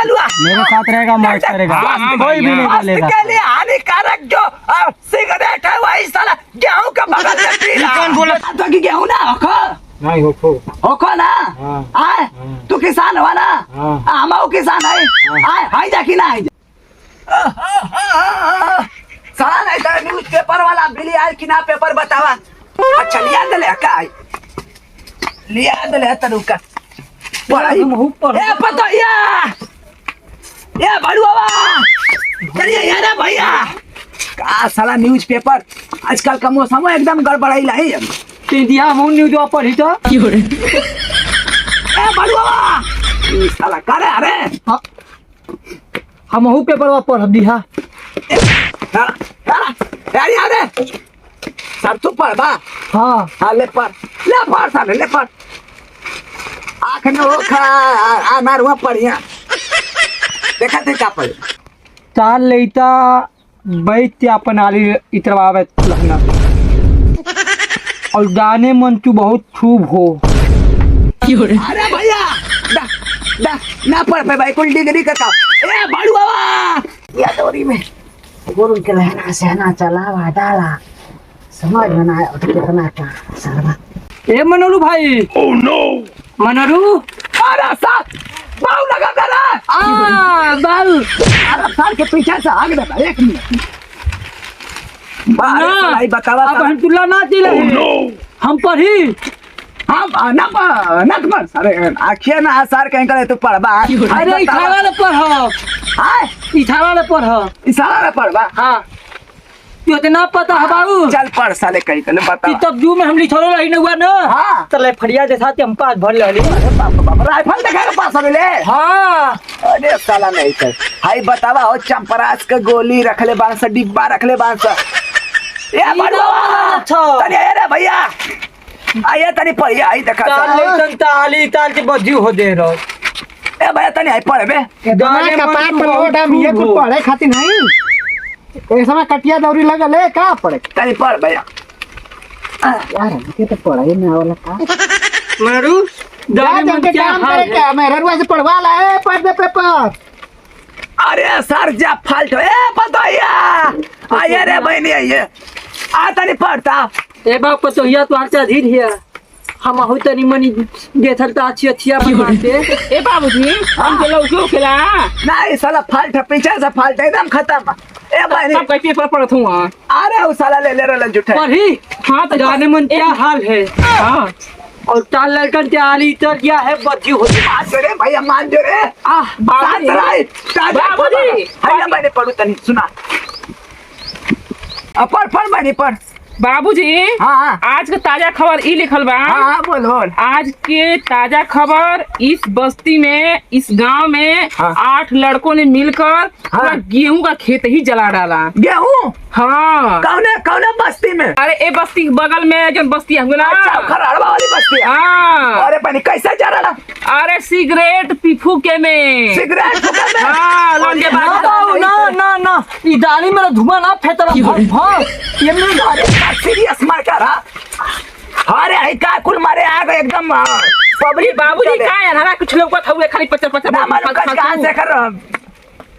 बलुआ मेरे साथ रहेगा, मौज करेगा, कोई भी नहीं बोलेगा। के लिए हानिकारक जो सिगरेट है वही साला गेहूं का बगल में पी रहा। कौन बोला था कि गेहूं ना होखो? नहीं होखो ना। आए तू किसान हो ना? हम किसान है। आए हाय जा कि ना हाय साला नहीं तो न्यूज पेपर वाला बिली आज कि ना पेपर बतावा। अच्छा लिया दले का लिया दले तरुका ए पता ये बड़ुआ चलिए यार भैया का साला न्यूज पेपर आजकल का मौसम एकदम गड़बड़ाई लाई दिया मुन न्यूज पर ही तो की हो रे ए बड़ुआ साला करे अरे हम हु पेपर पर दिया यार यार सर तू पढ़ बा। हां ले पढ़ साले ले पढ़ आँख न हो खा अनारुआ पढ़िया देखा थे का पढ़ चाल लेता बैठ अपन आली इतरवावे लखना और गाने मन तू बहुत खूब हो। अरे भैया ना पढ़ पे भाई कुल डिग्री का ए बाड़ू बाबा या दौरी में गुरु के लहना सहना चला डाला समझ में ना आया कितना का सरवा ए मनोरू भाई। ओह नो मनोरू अरे साथ बाल लगा दे बाल अरे साल के पीछे से आग दे एक मिनट भाई बतावा अब हम तुला ना दिले हम पढ़ी हम ना पर अरे आखिया ना आसार कहीं करे तू पढ़बा। अरे इशारा ले पढ़ हां इशारा ले पढ़ इशारा ले पढ़बा। हां तू इतना पता है बाबू चल पढ़ साले कहीं तने बता तब जू में हम लिखलो रही न हुआ ना। हां चले फड़िया जैसा ते हम पास भर लेली बाप राइफल देखा के पास ले। हां अरे साला नहीं कर हाय बतावा हो चंपरास के गोली रखले बांस डिब्बा रखले बांस ए बड़वा अच्छा तनी अरे भैया आया तनी पढ़िया आई देखा ताली ताल के बज्जू हो दे रो ए भैया तनी आई पढ़े बे गाने का पाठ लोड हम ये कुछ पढ़े खातिर नहीं ए समय कटिया दौरी लगल है का पढ़े तनी पढ़ भैया यार के तो पढ़ाई में आवला का मारू गाने में क्या काम करे क्या मैं ररुआ से पढ़वा ला है पढ़ दे पेपर। अरे सर जा फाल्ट ए बताइया आया रे बहनी आइए आ तनी पढ़ता ए बाप तो हिया तो आचा धीर हिया हम हो तनी मनी देखलता अच्छी अच्छिया बनाते ए बाबूजी हम के लौकी खेला नहीं साला फाल्ट पीछे से फाल्ट एकदम खत्म ए बहनी सब कहीं पेपर पढ़त हूं। अरे वो साला ले रहा झूठा पढ़ी हां तो जाने मन क्या हाल है। हां और ताल लड़कन के आली तर क्या है बच्ची होती मान जो रे भैया मान जो रे बाबूजी भैया मैंने पढ़ू तनी सुना पढ़ मैंने पढ़ बाबूजी। हाँ आज का ताजा खबर ई लिखल बा। हाँ बोल आज के ताजा खबर इस बस्ती में इस गांव में 8 लड़कों ने मिलकर पूरा गेहूं का खेत ही जला डाला। गेहूं? हाँ कौन बस्ती में? अरे ए बस्ती बगल में जो बस्ती है ना खराड़वा वाली बस्ती। हाँ अरे पानी कैसे जा रहा? अरे सिगरेट पीफू के में सिगरेट हाँ लौंडे ना ई डाली मेरा धुआं ना फेंकला ये मेरे सीरियस मार कर अरे आई का कुल मारे आ गए एकदम पब्लिक। बाबूजी का है ना कुछ लोग को हुए खाली 50 ना मालूम कहां से कर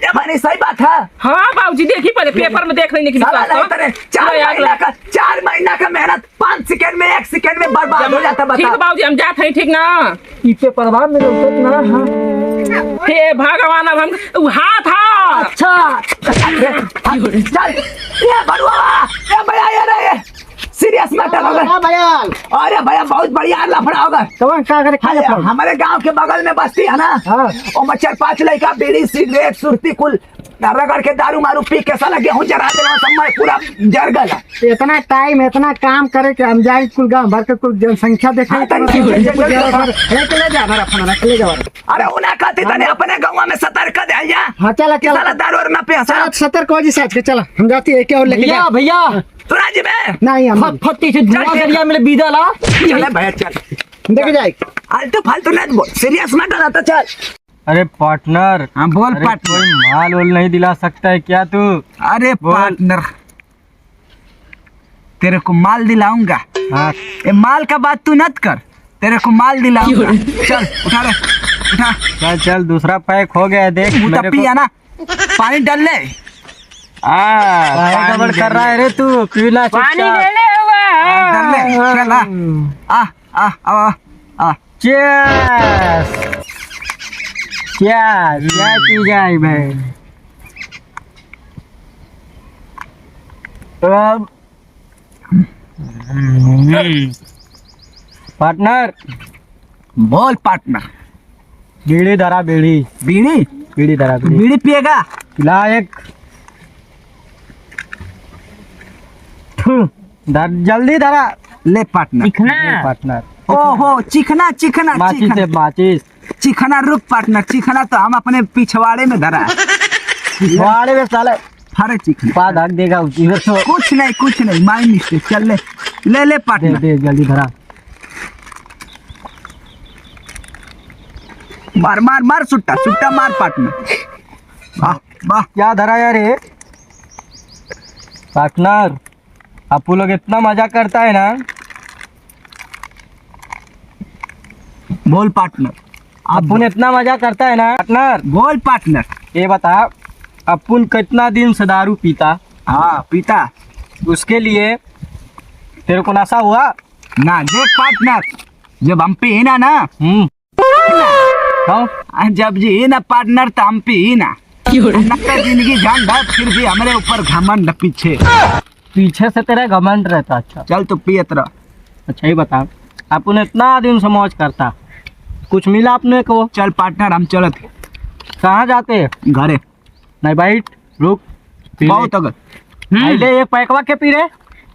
ये माने सही बात है। हाँ बाबूजी देखिए पहले पेपर में देख लेने की बात 4 महीना का मेहनत 5 सेकंड में 1 सेकंड में बर्बाद हो जाता। ठीक है बाबूजी हम जाते हैं ठीक ना ई पेपर बाद में ना। हे भगवान अब हम हाथ अच्छा चल ये बड़ुआ ये भैया ये रे सीरियस मैटर होगा भैया। अरे भैया बहुत बढ़िया लफड़ा होगा। तो क्या करे खा जा हमारे गांव के बगल में बस्ती है ना और मच्छर 5 लड़का बीड़ी सिगरेट सुर्ती कुल रगड़ के दारू मारू पी के साला गेहूं जरा देना समय पूरा जर गया। इतना टाइम इतना काम करे कि हम जाए कुल गांव भर के कुल जनसंख्या देखे अरे उन्हें कहते तने अपने गांव में सतर्क दे जा। हां चला चला दारू और ना पे सतर्क हो जी साथ के चला हम जाती है क्या और लेके जा भैया तुराजी में नहीं हम फट्टी से धुआं करिया मेरे बीदा ला चल भैया चल देख जाए फालतू नहीं बोल सीरियस मैटर आता चल। अरे पार्टनर हाँ बोल पार्टनर कोई माल वोल नहीं दिला सकता है क्या तू? अरे पार्टनर तेरे को माल दिलाऊंगा। हाँ ये माल का बात तू मत कर तेरे को माल दिलाऊंगा। चल उठा ले उठा चल चल दूसरा पैक हो गया है, देख मुँह मेरे तप्पी है ना, पानी डाल ले। काहे गड़बड़ कर रहा है रे तू, पीना पानी चुपचाप। ले ले हुआ डाल ले, चल आ। चीयर्स चीयर्स, क्या पी जाए भाई। अब पार्टनर, बोल पार्टनर। बीड़ी धरा, बीड़ी बीड़ी बीड़ी धरा, बीड़ी बीड़ी पिएगा? पिला एक। थू, जल्दी धरा। ले पार्टनर। दिखना पार्टनर, ओहो चिकना चिकना माचिस से चिकना माचिस चिकना, रुक पार्टनर, चिकना तो हम अपने पिछवाड़े में धरा है। वाड़े में साले अरे चिकना पा धक देगा उसी में तो। कुछ नहीं माय मिस्टेक। चल ले ले दे पार्टनर। दे जल्दी धरा। मार मार मार, सुट्टा सुट्टा मार पार्टनर। वाह वाह, क्या धरा यार ये पार्टनर। आपू लोग इतना मजा करता है ना। बोल पार्टनर। अपुन इतना मजा करता है ना पार्टनर। बोल पार्टनर। ये बता, अपुन कितना दिन से दारू पीता, हाँ पीता उसके लिए तेरे को नशा हुआ? ना। देख पार्टनर, जब हम पी ना हाँ, जब जी ना पार्टनर तो हम पी ना जिंदगी जान भाग, फिर भी हमारे ऊपर घमंड पीछे पीछे से तेरा घमंड रहता। अच्छा चल तो पियत रह। अच्छा ही बता, अपुन इतना दिन से मौज करता, कुछ मिला अपने को? चल पार्टनर हम चलत कहाँ जाते? घरे। नहीं भाई रुक, पी ले। बहुत अगर पहले ये पैकवा के पी रे।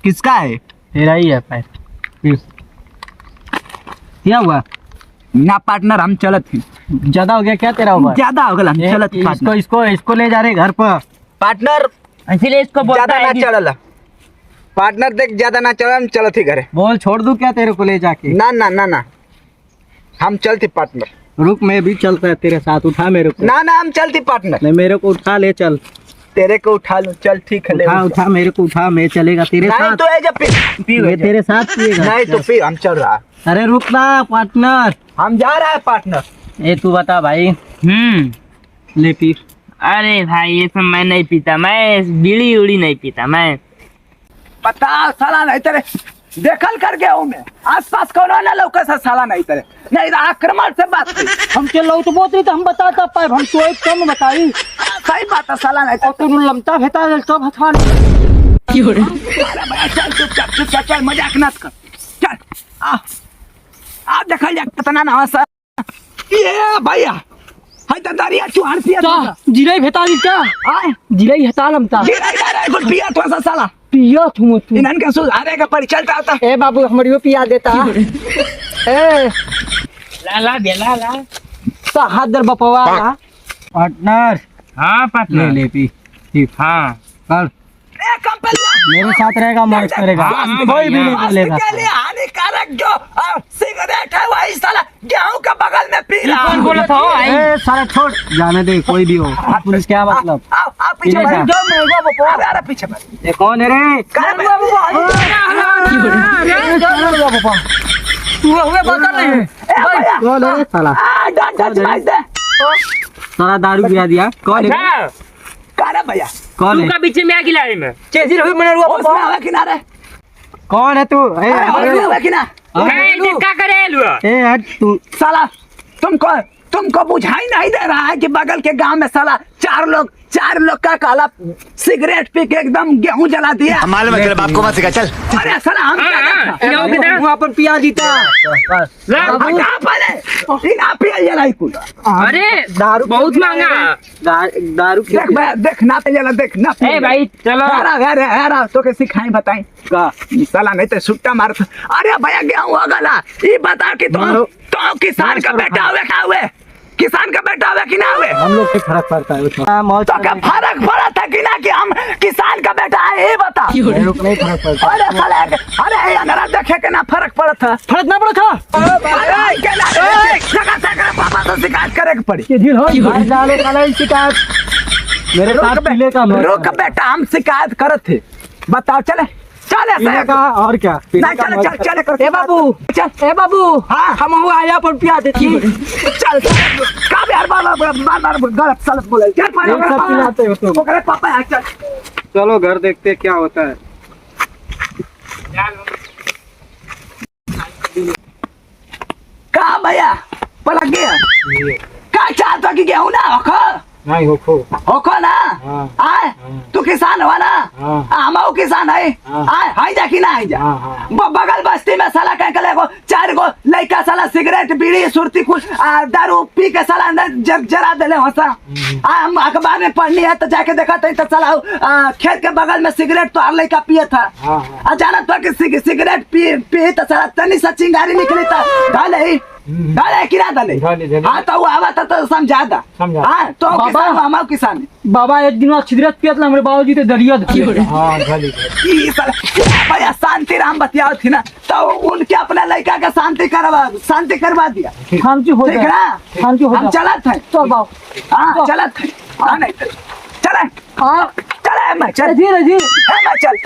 किसका है? तेरा ही है पैक, पी। क्या हुआ? ना पार्टनर हम चलत ही। ज्यादा हो गया क्या तेरा हुआ? ज्यादा हो गल, हम चलत इसको पार्टनर। इसको इसको ले जा रहे घर पर। पार्टनर इसीलिए इसको बोलता ज्यादा ना है कि चढ़ल पार्टनर, देख ज्यादा ना चढ़ल, हम चलत ही घरे। बोल छोड़ दूं क्या तेरे को ले जाके? ना ना ना ना, हम चलती पार्टनर। रुक मैं भी चलता है तेरे साथ, उठा मेरे को। ना ना हम चलती पार्टनर। नहीं मेरे को उठा ले, चल तेरे को उठा लूं, चल ठीक है ले। उठा उठा मेरे को उठा, मैं चलेगा तेरे नहीं साथ। तो है जब पी मैं तेरे साथ पिएगा। नहीं तो पी, हम चल रहा। अरे रुक ना पार्टनर। हम जा रहा है पार्टनर। ए तू बता भाई, ले पी। अरे भाई ये सब मैं नहीं पीता, मैं बीड़ी उड़ी नहीं पीता मैं। पता साला नहीं तेरे देखल कर गया हूँ मैं, आस पास कौन ना लौका सा साला नहीं तेरे, नहीं तो आक्रमण से बात की। हम चलो तो बहुत तो हम बताता पाए, हम तो एक कम बताई। सही बात है साला नहीं और तू लमता भेता तो भथा। अरे भैया चल चुपचाप चल, मजाक मत कर। चल आ देखल जा कितना ना सा ये भैया है तो दरिया चुहान पिया था। जिले भेता क्या? आए जिले हता लमता गिरा गिरा कुछ पिया तो सा साला पिया तू इनन के सुधारे का परी चलता था। ए बाबू हमारी पिया देता। ए ला बेला ला। तो हाथ दर बपवा पार्टनर। हाँ ले पार्टनर। ले पी। हाँ कर ए कंपनी मेरे साथ रहेगा, मौज करेगा, हाँ, कोई भी नहीं स्वास्थ्य बोलेगा। के लिए हानिकारक जो सिगरेट है वही साला गेहूं का बगल में पी रहा। कौन बोला था? ए सारा छोड़, जाने दे कोई भी हो। पुलिस क्या मतलब? आओ पीछे पीले बैठ जा। जाओ, मेरे को अरे अरे पीछे बैठ। ये कौन है रे? कर तू हुए बता नहीं है। भैया कौन है रे साला? डंडा चलाई दे। सारा दारू गिरा दिया। कौन है? अच्छा, कर भैया कौन तू है? का पीछे में आगे लाए में चेजी रवि मने रुआ उसमें आवे किनारे। कौन है तू? ए अरे आवे किनारे। मैं क्या करे लुआ? ए हट तू। साला तुमको बुझाई नहीं दे रहा है कि बगल के गांव में साला चार लोग का काला सिगरेट पी के एकदम गेहूं जला दिया। मालूम है तेरे बाप को मत सिखा, चल। अरे साला हम क्या करते? यहाँ पे दे। वहाँ पर पिया जीता। ला। हटा पहले इन आप ही जलाई कुल। अरे दारू बहुत महंगा। दारू देख भैया देख ना पे जला, देख ना पे ए भाई चलो। अरे तो के सिखाई बताई का साला नहीं तो सुट्टा मार। अरे भैया गेहूं हो गला, ये बता कि तो किसान का बेटा हुए क्या हुए? किसान का बेटा हुए कि ना हुए? हम लोग से फर्क पड़ता है। मौज तो क्या फर्क पड़ा था कि ना कि हम किसान का बेटा है, ये बता। मेरे को नहीं फर्क पड़ता। अरे साला अरे अंदर देखे के ना फर्क पड़ा था। फर्क ना पड़ा था। अरे केला सका पापा तो शिकायत करे के पड़ी। ये ढील हो मार डाले काला ही शिकायत। मेरे साथ पीले का मौज रुक बेटा हम शिकायत करत थे, बताओ चले चल ऐसे पीने का और क्या नहीं चल चल चल कर ए बाबू चल ए बाबू हाँ हम हो आया पर पिया देती चल का यार बार गलत सलत बोले चल ये सब पिलाते हो तुम। ओकरे पापा है चल चलो घर देखते क्या होता है। का भैया पलक गया का चाहता कि गेहूं ना होखो नहीं हो होखो ना हाँ। आए तू किसान हुआ ना हाँ। हम किसान है हाँ। आए हाई जा कि ना हाई जा हाँ, हाँ। बगल बस्ती में साला कह के को 4 गो लड़का साला सिगरेट बीड़ी सुरती कुछ दारू पी के साला अंदर जरा देले हंसा हम अखबार में पढ़नी है तो जाके देखा तो साला खेत के बगल में सिगरेट तो हर लड़का पिए था हाँ, हाँ। अचानक तो कि सिगरेट पी तो साला तनी सा चिंगारी निकली था डाले डाले कि ना डाले डाले। हाँ तो वो आवा था तो समझा दा समझा। हाँ तो बाबा। किसान हम किसान है। बाबा एक दिन सिगरेट पियत ना हमरे बाबूजी ते दरिया दे हाँ घाली ई साला भैया शांति राम बतियाओ थी ना तो उनके अपना लड़का का शांति करवा दिया शांति हो ठीक जाए ना शांति हो हम जाए चलत है चल बाबू हाँ चलत है हाँ नहीं चले हाँ चले मैं चल धीरे धीरे मैं चल